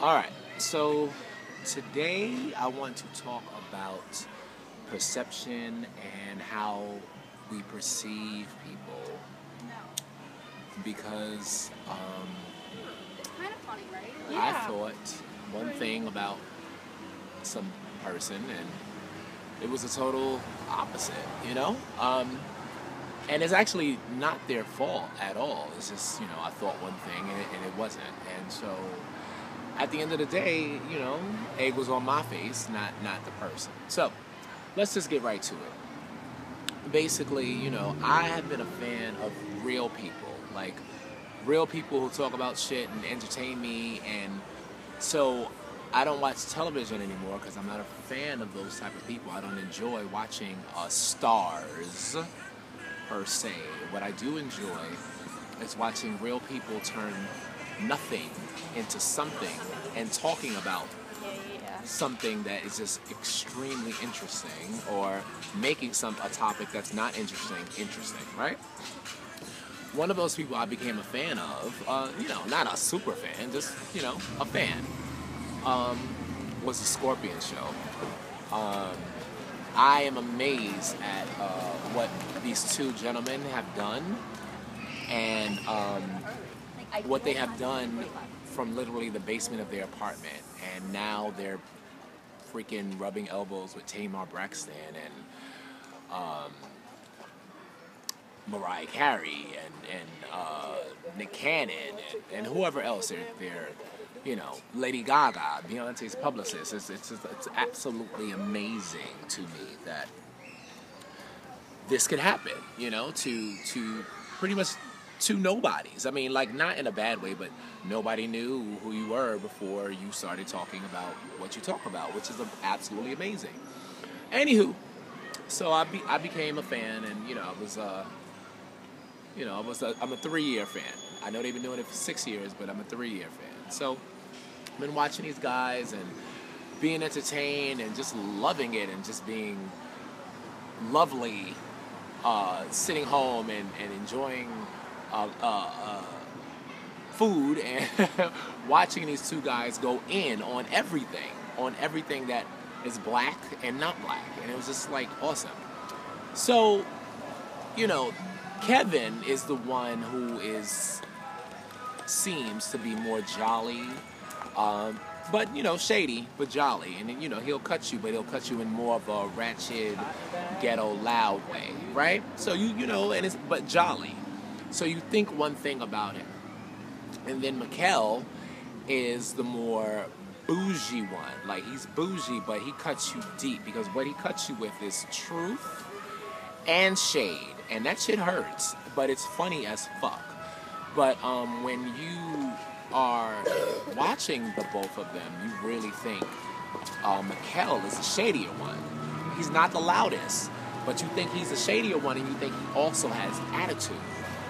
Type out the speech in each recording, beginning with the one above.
All right, so today I want to talk about perception and how we perceive people because Kind of funny, right? I thought one thing about some person and it was a total opposite, you know? And it's actually not their fault at all. It's just, I thought one thing and it wasn't. And so at the end of the day, egg was on my face, not the person. So let's just get right to it. Basically, I have been a fan of real people, like real people who talk about shit and entertain me. And so I don't watch television anymore because I'm not a fan of those type of people. I don't enjoy watching stars per se. What I do enjoy is watching real people turn nothing into something and talking about something that is just extremely interesting or making a topic that's not interesting, right? One of those people I became a fan of, not a super fan, just, a fan, was the Skorpion show. I am amazed at what these two gentlemen have done and what they have done from literally the basement of their apartment, and now they're freaking rubbing elbows with Tamar Braxton and Mariah Carey and Nick Cannon and whoever else they're Lady Gaga, Beyonce's publicist. It's absolutely amazing to me that this could happen, to pretty much two nobodies. I mean, like, not in a bad way, but nobody knew who you were before you started talking about what you talk about, which is absolutely amazing. Anywho, so I became a fan, and I'm a 3-year fan. I know they've been doing it for 6 years, but I'm a 3-year fan. So I've been watching these guys and being entertained and just loving it and just being lovely, sitting home and enjoying food and watching these two guys go in on everything that is black and not black. And it was just like awesome. So, Kevin is the one who seems to be more jolly, but shady, but jolly. And he'll cut you, but he'll cut you in more of a ratchet, ghetto, loud way, right? So but jolly. So you think one thing about him. And then Mikkel is the more bougie one. Like, he's bougie, but he cuts you deep because what he cuts you with is truth and shade. And that shit hurts, but it's funny as fuck. But when you are watching the both of them, you really think Mikkel is the shadier one. He's not the loudest, but you think he's the shadier one, and you think he also has attitude,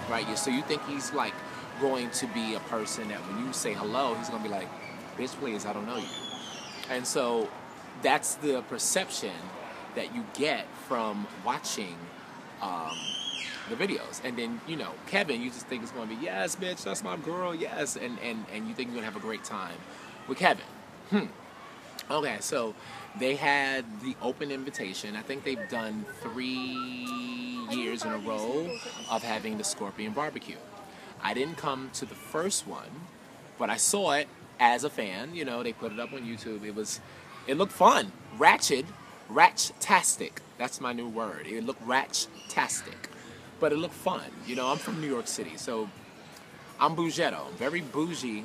right? So you think he's like going to be a person that when you say hello, he's going to be like, bitch, please, I don't know you. And so that's the perception that you get from watching the videos. And then, Kevin, you just think it's going to be, yes, bitch, that's my girl, yes. And you think you're going to have a great time with Kevin. Okay, so they had the open invitation. I think they've done 3 years in a row of having the Skorpion barbecue. I didn't come to the first one, but I saw it as a fan. They put it up on YouTube. It looked fun. Ratchetastic. That's my new word. It looked ratchetastic. But it looked fun. I'm from New York City, so I'm bougetto. Very bougie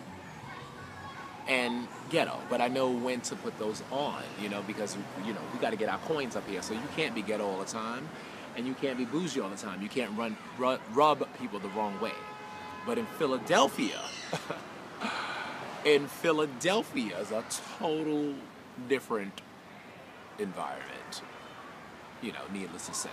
and ghetto. But I know when to put those on, because, we got to get our coins up here. So you can't be ghetto all the time, and you can't be bougie all the time. You can't rub people the wrong way. But in Philadelphia, is a total different environment, needless to say.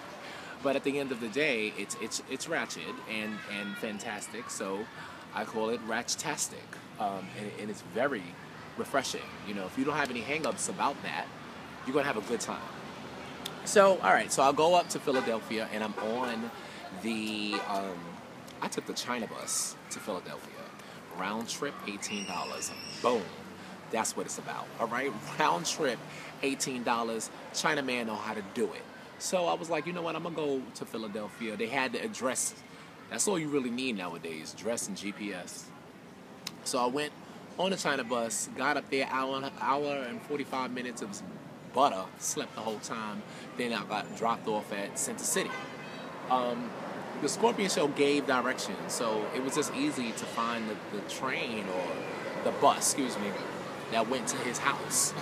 But at the end of the day, it's ratchet and fantastic, so I call it ratchetastic, and it's very refreshing. If you don't have any hang-ups about that, you're going to have a good time. So, all right, so I'll go up to Philadelphia, and I'm on the, I took the China bus to Philadelphia. Round trip, $18. Boom. That's what it's about. All right, round trip, $18. Chinaman know how to do it. So I was like, you know what? I'm gonna go to Philadelphia. They had the address. That's all you really need nowadays: address and GPS. So I went on the China bus, got up there, hour and 45 minutes. It was butter. Slept the whole time. Then I got dropped off at Center City. The Scorpion show gave directions, so it was just easy to find the train or the bus, excuse me, that went to his house.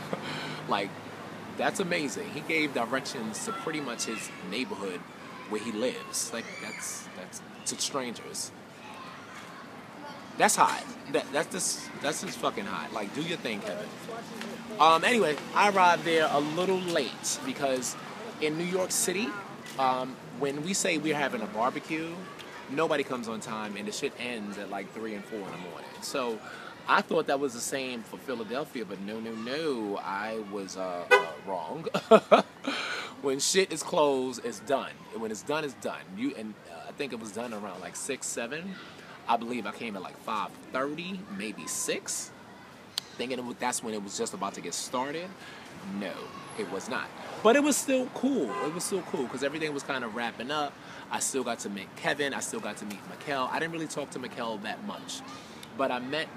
Like, that's amazing. He gave directions to pretty much his neighborhood where he lives. Like, that's to strangers. That's hot. That's just fucking hot. Like, do your thing, Kevin. Anyway, I arrived there a little late because in New York City, when we say we're having a barbecue, nobody comes on time, and the shit ends at like 3 and 4 in the morning. So I thought that was the same for Philadelphia, but no, I was wrong. When shit is closed, it's done. When it's done, it's done. I think it was done around like 6, 7. I believe I came at like 5:30, maybe 6. Thinking that's when it was just about to get started. No, it was not. But it was still cool. It was still cool because everything was kind of wrapping up. I still got to meet Kevin. I still got to meet Mikkel. I didn't really talk to Mikkel that much. But I met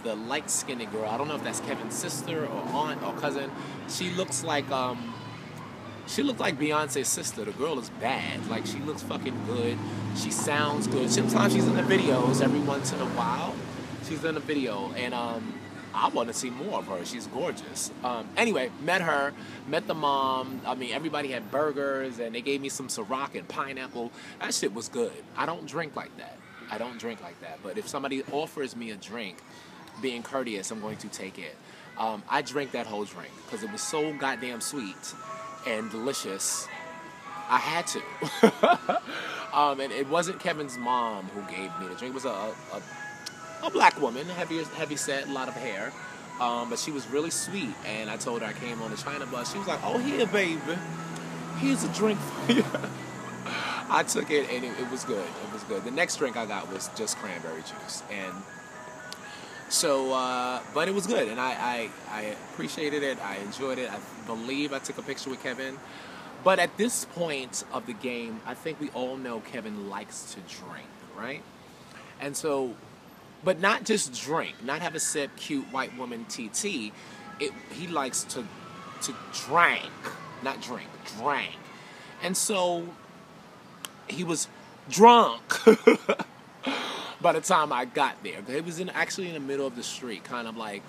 the light-skinned girl. I don't know if that's Kevin's sister or aunt or cousin. She looks like Beyonce's sister. The girl is bad. Like, she looks fucking good. She sounds good. Sometimes she's in the videos every once in a while. She's in a video, and I want to see more of her. She's gorgeous. Anyway, met her, met the mom. I mean, everybody had burgers, and they gave me some Ciroc and pineapple. That shit was good. I don't drink like that. But if somebody offers me a drink, being courteous, I'm going to take it. I drank that whole drink because it was so goddamn sweet and delicious. I had to. And it wasn't Kevin's mom who gave me the drink. It was a black woman, heavy set, a lot of hair. But she was really sweet. And I told her I came on the China bus. She was like, oh, here, baby. Here's a drink for you. I took it, and it was good. It was good. The next drink I got was just cranberry juice. And so, but it was good. And I appreciated it. I enjoyed it. I believe I took a picture with Kevin. But at this point of the game, I think we all know Kevin likes to drink, right? And so, but not just drink, not have a sip, cute white woman TT. He likes to drink, not drink, drank. And so he was drunk by the time I got there. It was actually in the middle of the street, kind of like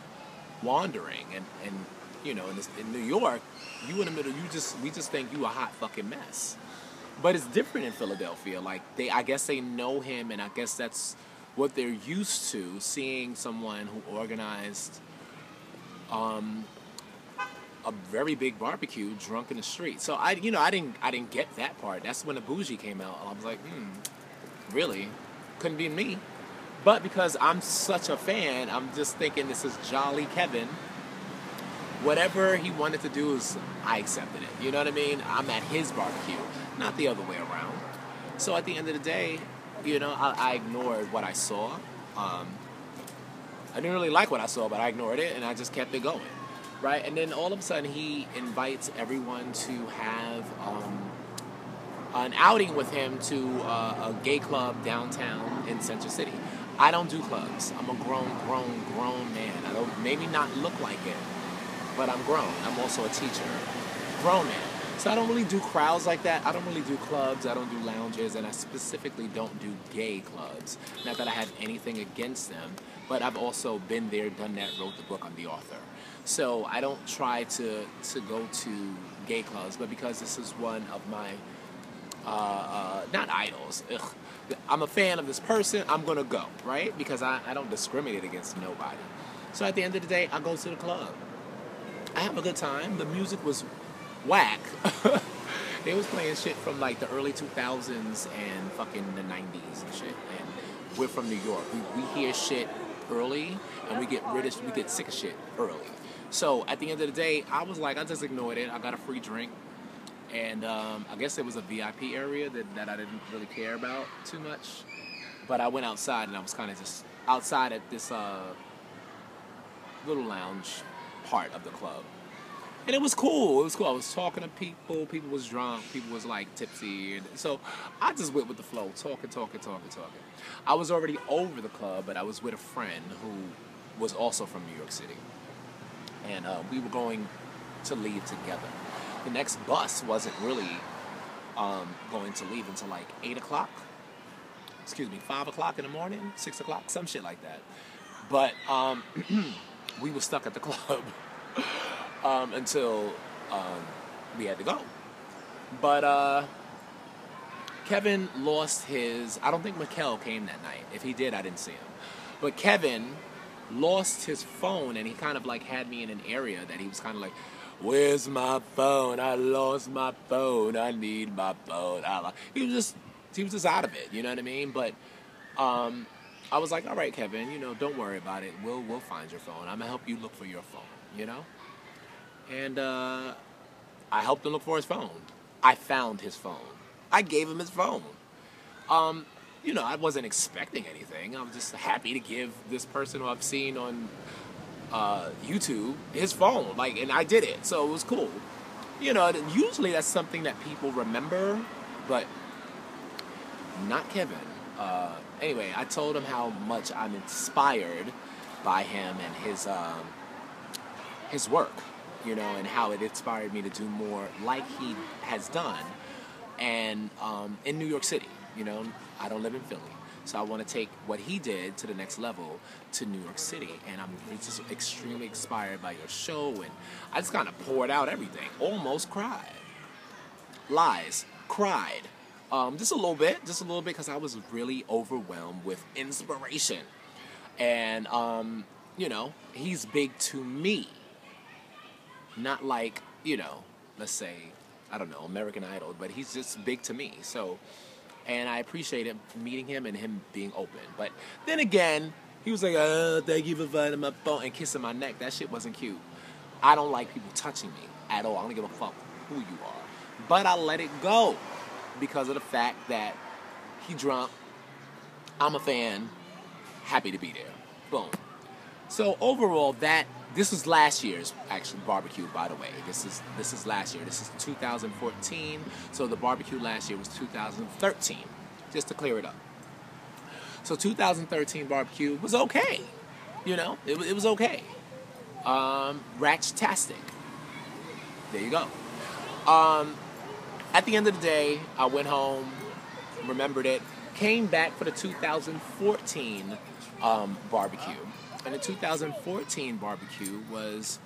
wandering. And you know, in New York, you in the middle, we just think you a hot fucking mess. But it's different in Philadelphia. Like, I guess they know him, and I guess that's what they're used to, seeing someone who organized a very big barbecue drunk in the street. So I didn't get that part. That's when the bougie came out. I was like, really? Couldn't be me. But because I'm such a fan, I'm just thinking this is jolly Kevin. Whatever he wanted to do, I accepted it. You know what I mean? I'm at his barbecue, not the other way around. So at the end of the day, you know, I ignored what I saw. I didn't really like what I saw, but I ignored it, and I just kept it going, right? And then all of a sudden, he invites everyone to have an outing with him to a gay club downtown in Center City. I don't do clubs. I'm a grown man. I don't maybe not look like it, but I'm grown. I'm also a teacher. Grown man. So I don't really do crowds like that. I don't really do clubs. I don't do lounges. And I specifically don't do gay clubs. Not that I have anything against them, but I've also been there, done that, wrote the book. I'm the author. So I don't try to go to gay clubs, but because this is one of my, not idols. Ugh. I'm a fan of this person. I'm going to go, right? Because I don't discriminate against nobody. So at the end of the day, I go to the club. I have a good time. The music was whack. They was playing shit from like the early 2000s and fucking the 90s and shit. And we're from New York. We hear shit early, and we get sick of shit early. So at the end of the day, I was like, I just ignored it. I got a free drink, and I guess it was a VIP area that I didn't really care about too much. But I went outside, and I was kind of just outside at this little lounge part of the club. And it was cool. It was cool. I was talking to people. People was drunk. People was like tipsy. And so I just went with the flow, talking. I was already over the club, but I was with a friend who was also from New York City. And we were going to leave together. The next bus wasn't really going to leave until like 8 o'clock. 5 o'clock in the morning, 6 o'clock, some shit like that. But we were stuck at the club until we had to go. But Kevin lost his... I don't think Mikkel came that night. If he did, I didn't see him. But Kevin lost his phone, and he kind of like had me in an area that he was kind of like, where's my phone? I lost my phone. I need my phone. He was just out of it, you know what I mean? But I was like, all right, Kevin, you know, don't worry about it. We'll find your phone. I'm gonna help you look for your phone, you know? And I helped him look for his phone. I found his phone. I gave him his phone. You know, I wasn't expecting anything. I was just happy to give this person who I've seen on YouTube his phone. Like, and I did it, so it was cool. You know, usually that's something that people remember, but not Kevin. Anyway, I told him how much I'm inspired by him and his work, you know, and how it inspired me to do more like he has done, and in New York City. You know, I don't live in Philly, so I want to take what he did to the next level to New York City, and I'm just extremely inspired by your show, and I just kind of poured out everything. Almost cried. Lies. Cried. Just a little bit, because I was really overwhelmed with inspiration. And, you know, he's big to me. Not like, you know, let's say, I don't know, American Idol, but he's just big to me. So, and I appreciated meeting him and him being open. But then again, he was like, oh, thank you for finding my phone, and kissing my neck. That shit wasn't cute. I don't like people touching me at all. I don't give a fuck who you are. But I let it go because of the fact that he drunk. I'm a fan. Happy to be there. Boom. So overall, this was last year's actually barbecue, by the way. This is last year. This is 2014. So the barbecue last year was 2013. Just to clear it up. So 2013 barbecue was okay. You know, it was okay. Ratchetastic. There you go. At the end of the day, I went home, remembered it, came back for the 2014 barbecue. And the 2014 barbecue was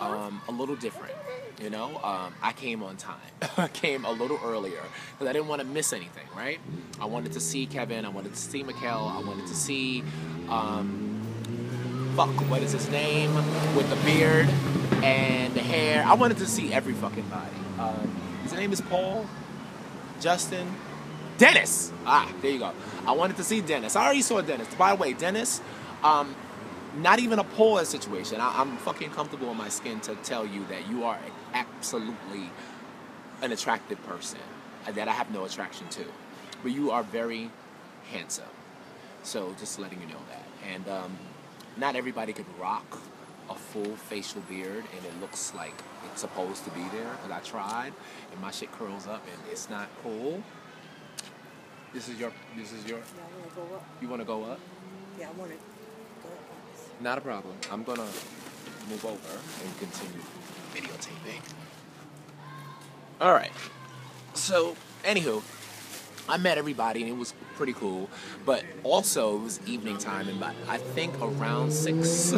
a little different, you know. I came on time. I came a little earlier because I didn't want to miss anything, right? I wanted to see Kevin. I wanted to see Mikkel. I wanted to see, what is his name? With the beard and the hair. I wanted to see every fucking body. His name is Paul, Justin, Dennis. There you go. I wanted to see Dennis. I already saw Dennis. By the way, Dennis, not even a polar situation. I'm fucking comfortable in my skin to tell you that you are absolutely an attractive person that I have no attraction to. But you are very handsome. So just letting you know that. And not everybody could rock a full facial beard and it looks like it's supposed to be there. Because I tried and my shit curls up and it's not cool. This is your... Yeah, I want to go up. You want to go up? Yeah, I want to go up. Not a problem. I'm going to move over and continue videotaping. All right. So, anywho, I met everybody and it was pretty cool. But also, it was evening time and I think around 6.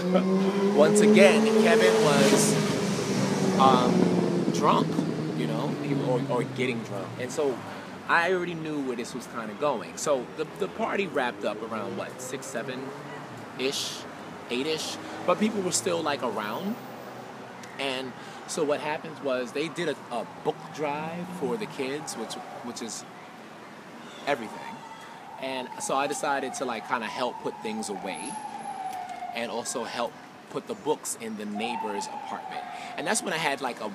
Once again, Kevin was drunk, you know, or getting drunk. And so I already knew where this was kind of going. So the party wrapped up around, 6, 7-ish, 8-ish. But people were still, around. And so what happened was they did a book drive for the kids, which is everything. And so I decided to, kind of help put things away and also help put the books in the neighbor's apartment. And that's when I had, a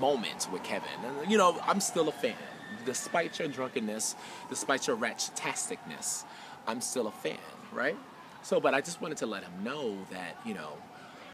moment with Kevin. And, you know, I'm still a fan. Despite your drunkenness, despite your ratchetasticness, I'm still a fan, right? So, but I just wanted to let him know that, you know,